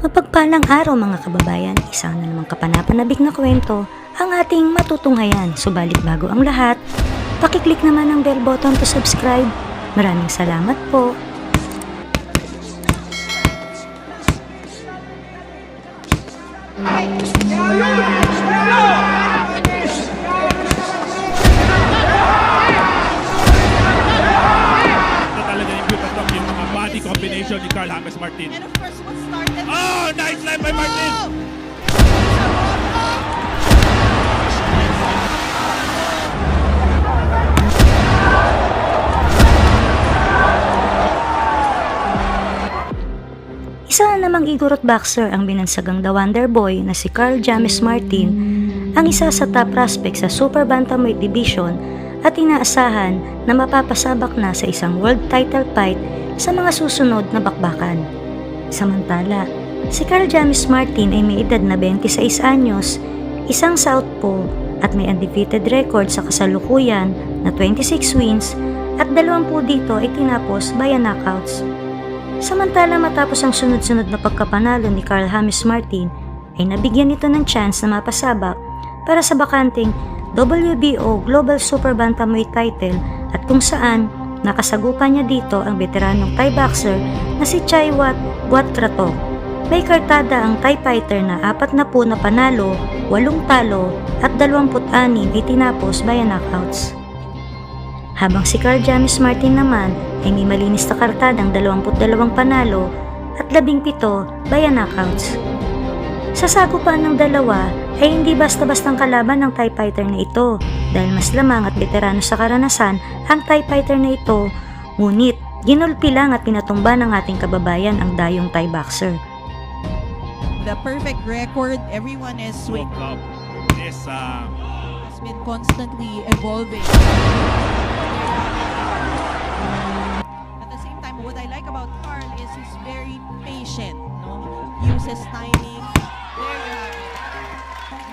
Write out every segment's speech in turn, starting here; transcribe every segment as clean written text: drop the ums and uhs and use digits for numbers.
Mapagpalang araw mga kababayan, isa na namang kapanapanabik na kwento ang ating matutunghayan. Subalit bago ang lahat, pakiclick naman ang bell button to subscribe. Maraming salamat po. Body combination ni Carl James Martin. And of course, what started... Oh, nice line by Martin! Isa na namang igorot boxer ang binansagang The Wonder Boy na si Carl James Martin, ang isa sa top prospect sa Super Bantamweight Division at inaasahan na mapapasabak na sa isang world title fight sa mga susunod na bakbakan. Samantala, si Carl James Martin ay may edad na 26 anyos, isang southpaw at may undefeated record sa kasalukuyan na 26 wins at 20 dito ay tinapos via knockouts. Samantala matapos ang sunod-sunod na pagkapanalo ni Carl James Martin ay nabigyan ito ng chance na mapasabak para sa bakanting WBO Global Super Bantamweight title at kung saan nakasagupan niya dito ang veteranong Thai boxer na si Chaiwat Buatkratok. May kartada ang Thai fighter na 40 na panalo, 8 talo at 26 itinapos via knockouts. Habang si Carl James Martin naman ay may malinis na kartadang 22 panalo at 17 via knockouts. Sa sagupan ng dalawa ay hindi basta-bastang kalaban ng Thai fighter na ito dahil mas lamang at veterano sa karanasan ang Thai fighter na ito, ngunit ginulpi lang at pinatumba ng ating kababayan ang dayong Thai boxer. The perfect record, everyone is World Cup is has been constantly evolving. At the same time, what I like about Carl is he's very patient. No? Uses timing. There you have it.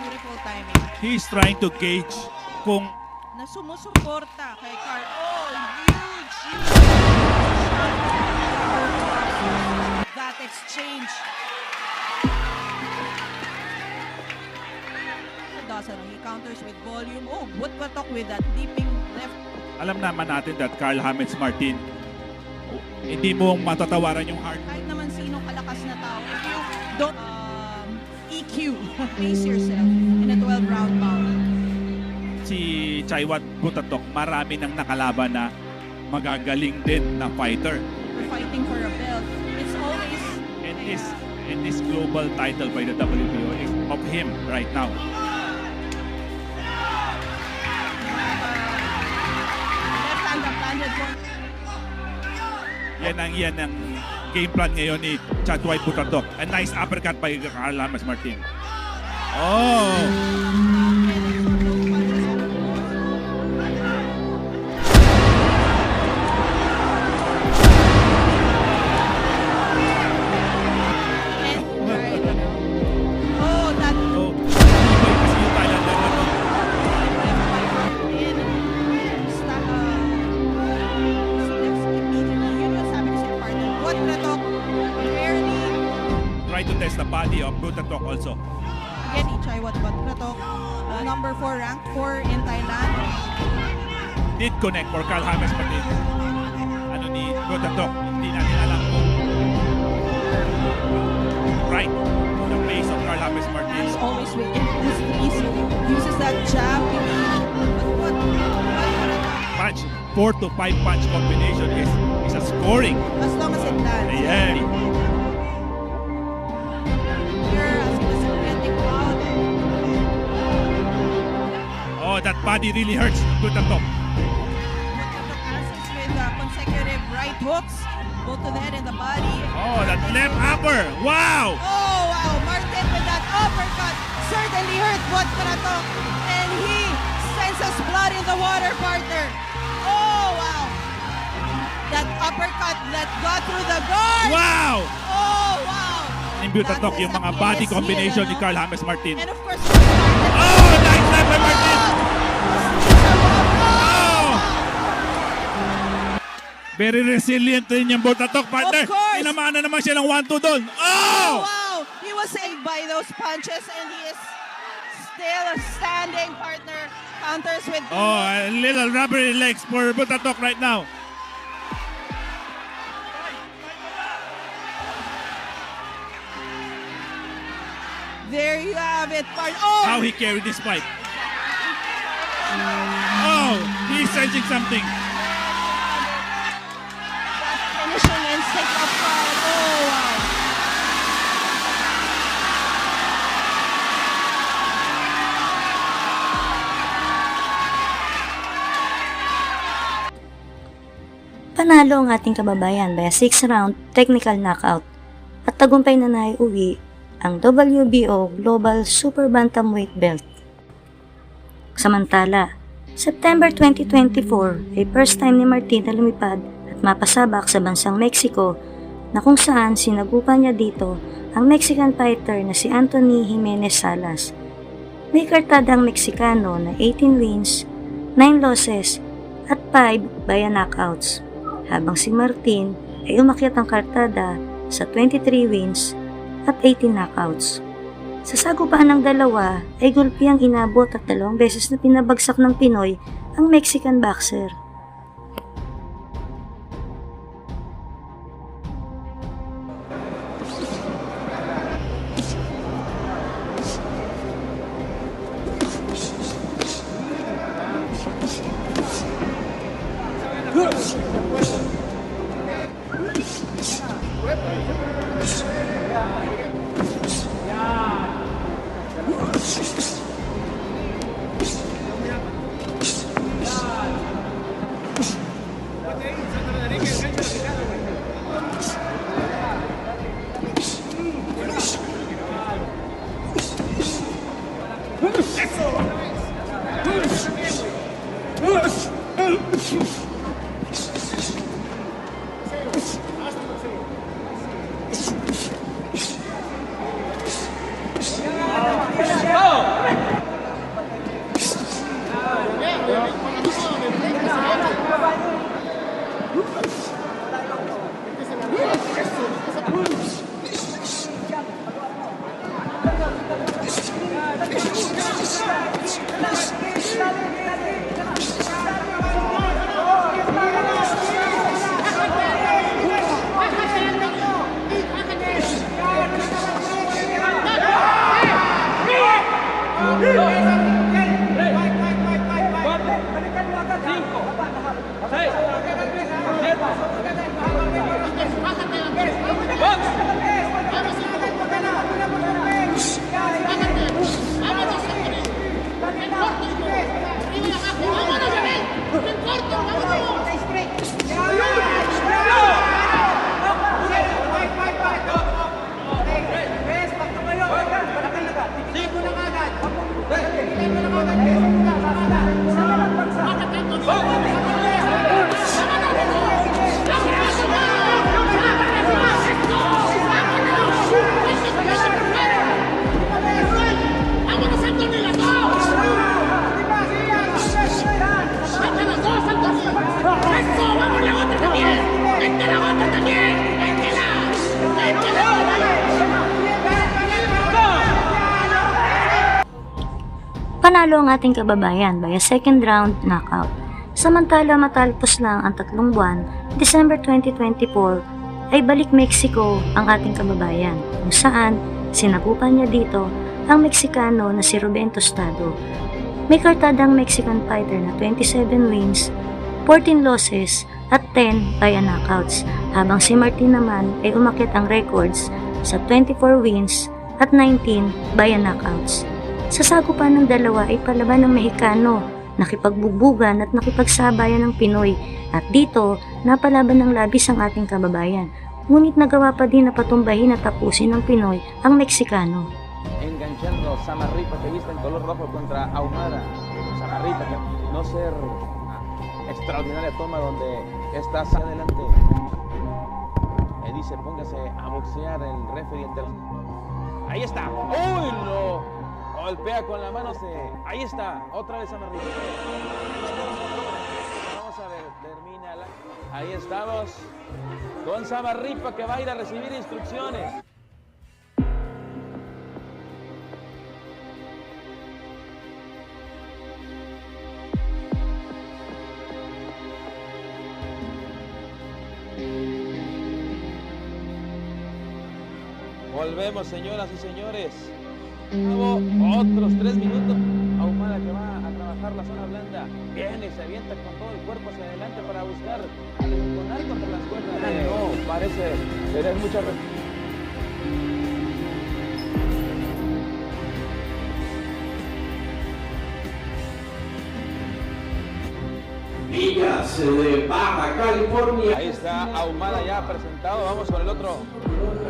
Beautiful timing. he's trying to gauge kung Na sumusuporta kay Carl. Oh, huge! That exchange. Dawson, he counters with volume. Oh, what patok with that leaping left. alam naman natin that Carl James Martin, hindi mo matatawaran yung heart. Kahit naman sino kalakas na tao, if you don't EQ, pace yourself in a 12-round bout. Si Chaiwat Buatkratok, marami nang nakalaban na magagaling din na fighter. We're fighting for a belt. It's always And this global title by the WBO is of him right now. left hand that landed one. Yan ang game plan ngayon ni Chaiwat Buatkratok. A nice uppercut by Carl James Martin. Oh! Oh, that So, ibay kasi yung Thailander na to. Try to test the body of Buatkratok also. Again, Chaiwat Buatkratok, number 4, ranked 4 in Thailand. Did connect for Carl James Martin. Ano ni Buatkratok, hindi natin alam kung right the pace of Carl James Martin. He's always with he uses that jab. But Punch, 4 to 5 punch combination is a scoring. as long as it lands. Yeah. Here, as he was getting out, Oh, that body really hurts Buatkratok. Buatkratok answers with consecutive right hooks, both to the head and the body. Oh, that left upper. Wow! Oh, wow. Martin with that uppercut certainly hurt Buatkratok. And he sends us blood in the water, partner. Oh, wow. That uppercut that got through the guard. Wow! Oh, wow. Yung Buatkratok, yung mga body combination ni Carl James Martin. And of course, Martin. Oh, nice left by Martin! Oh! Very resilient din yung Buatkratok, partner. Of course. Tinamaan na naman siya ng 1-2 doon. Oh, Oh! wow. was saved by those punches, and he is still standing, partner. Counters with Oh, a little rubbery legs for Butatok right now. There you have it, partner. Oh! How he carried this fight. Oh, he's sensing something. That finishing instinct of pride. Oh, wow. Panalo ang ating kababayan by a 6-round technical knockout at tagumpay na naiuwi ang WBO Global Super Bantamweight Belt. Samantala, September 2024 ay first time ni Martin na lumipad at mapasabak sa bansang Mexico na kung saan sinagupan niya dito ang Mexican fighter na si Anthony Jimenez Salas. May kartadang Meksikano na 18 wins, 9 losses at 5 via knockouts, habang si Martin ay umakyat ang kartada sa 23 wins at 18 knockouts. Sa sagupaan ng dalawa ay gulpi ang inabot at 2 beses na pinabagsak ng Pinoy ang Mexican boxer. Panalo ang ating kababayan by a second round knockout. Samantala matalpos lang ang 3 buwan, December 2024, ay balik Mexico ang ating kababayan kung saan sinagupan niya dito ang Meksikano na si Ruben Tostado. May kartadang Mexican fighter na 27 wins, 14 losses at 10 via knockouts, habang si Martin naman ay umakyat ang records sa 24 wins at 19 via knockouts. Sa sagupan ng dalawa ay palaban ng Mexicano, nakipagbugbugan at nakipagsabayan ng Pinoy, at dito napalaban ng labis ang ating kababayan. Ngunit nagawa pa din na patumbahin at tapusin ng Pinoy ang Meksikano. Enganchando Samarripa, que viste en color rojo contra Ahumada. Samarripa, que no ser extraordinaria toma donde está hacia adelante. Dice, póngase a boxear el referee. Ahí está. ¡Uy, no! Golpea con la mano. Ahí está. Otra vez Samarripa. Vamos a ver. Termina la... Ahí estamos. Con Samarripa, que va a ir a recibir instrucciones. Volvemos, señoras y señores. Luego, otros 3 minutos. Ahumada que va a trabajar la zona blanda. Viene y se avienta con todo el cuerpo hacia adelante para buscar arrinconar contra las cuerdas. No, parece tener mucha Villas de Baja California. Ahí está Ahumada ya presentado. Vamos con el otro.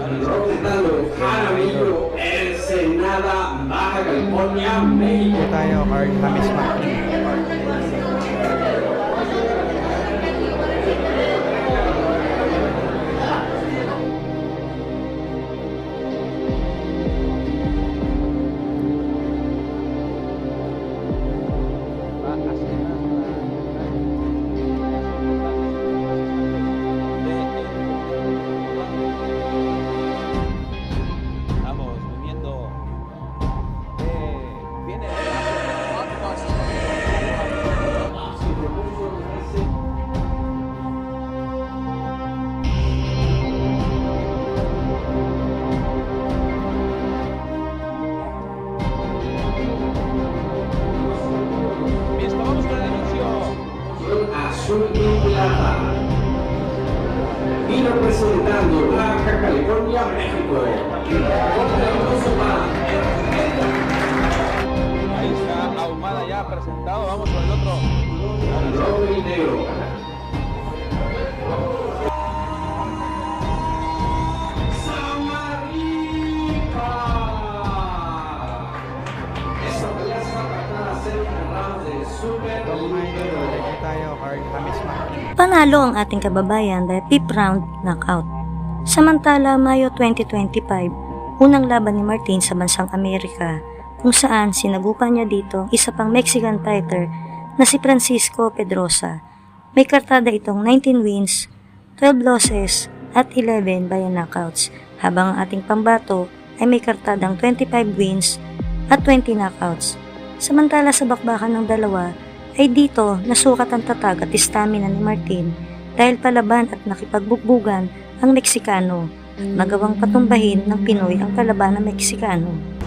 Representando Jaramillo, Ensenada, Baja California, México. Tayo, Carl James Martin. Va a Vamos viviendo. Viene Listo, vamos con el anuncio. Azul y plata. Y representando Baja California, México. Ahí está Ahumada ya presentado. Vamos con el otro. Rojo y negro. Esa pelea se va a tratar de hacer un round de super Tayo, Carl James Martin. Panalo ang ating kababayan dahil 5th round knockout. Samantala, Mayo 2025, unang laban ni Martin sa bansang Amerika kung saan sinagupan niya dito isa pang Mexican fighter na si Francisco Pedrosa. May kartada itong 19 wins, 12 losses at 11 by knockouts, habang ang ating pambato ay may kartadang 25 wins at 20 knockouts. Samantala sa bakbakan ng dalawa ay dito nasukat ang tatag at stamina ni Martin dahil palaban at nakipagbugbugan ang Meksikano, nagawang patumbahin ng Pinoy ang kalaban ng Meksikano.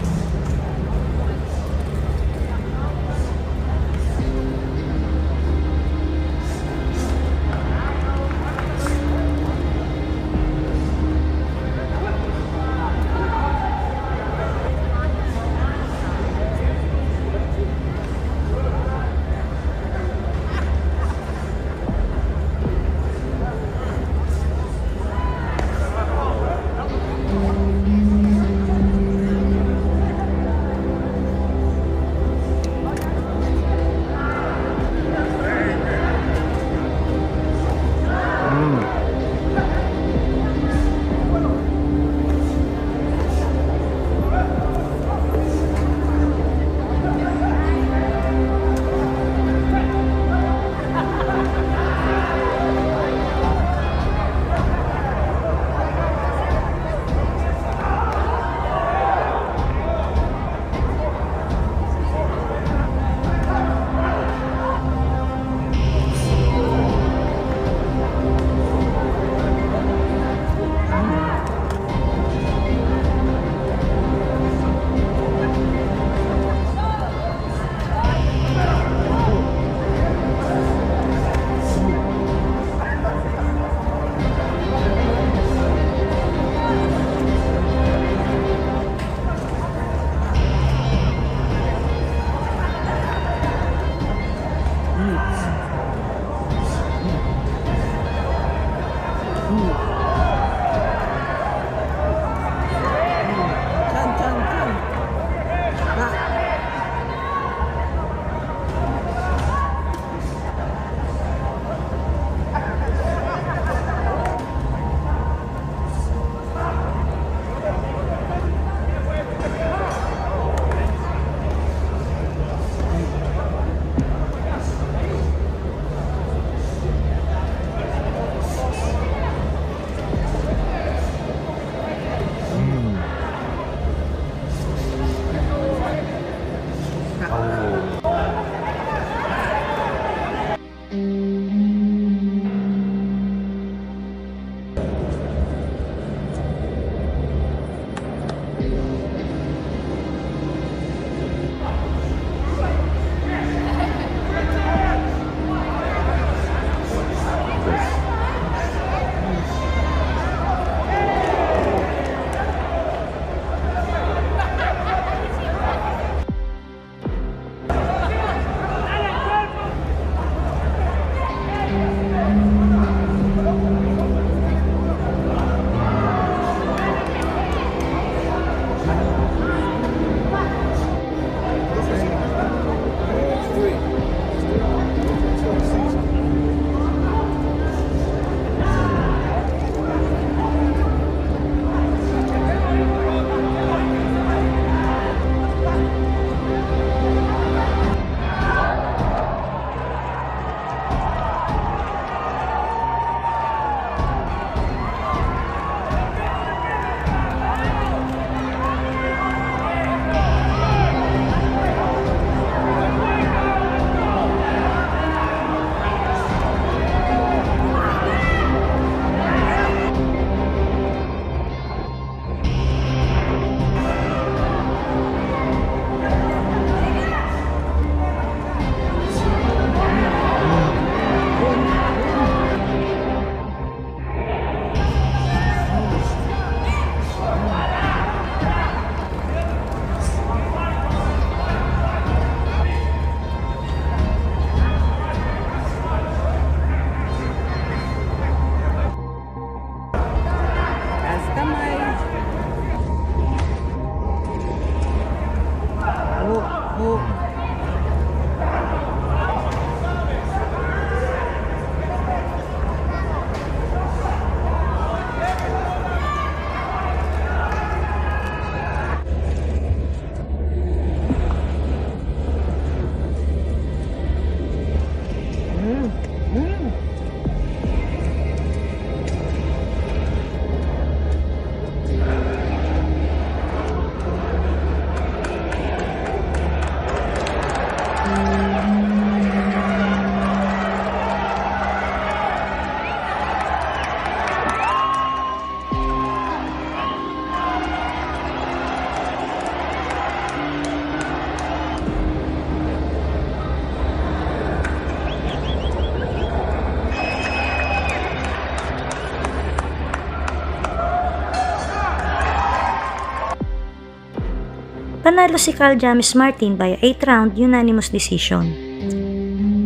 Panalo si Carl James Martin by 8-round unanimous decision.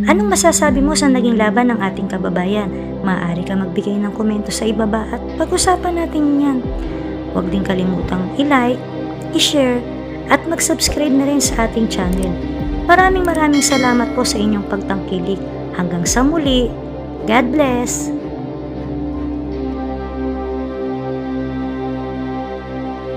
Anong masasabi mo sa naging laban ng ating kababayan? Maaari ka magbigay ng komento sa ibaba at pag-usapan natin yan. Huwag din kalimutang i-like, i-share, at mag-subscribe na rin sa ating channel. Maraming salamat po sa inyong pagtangkilik. Hanggang sa muli, God bless!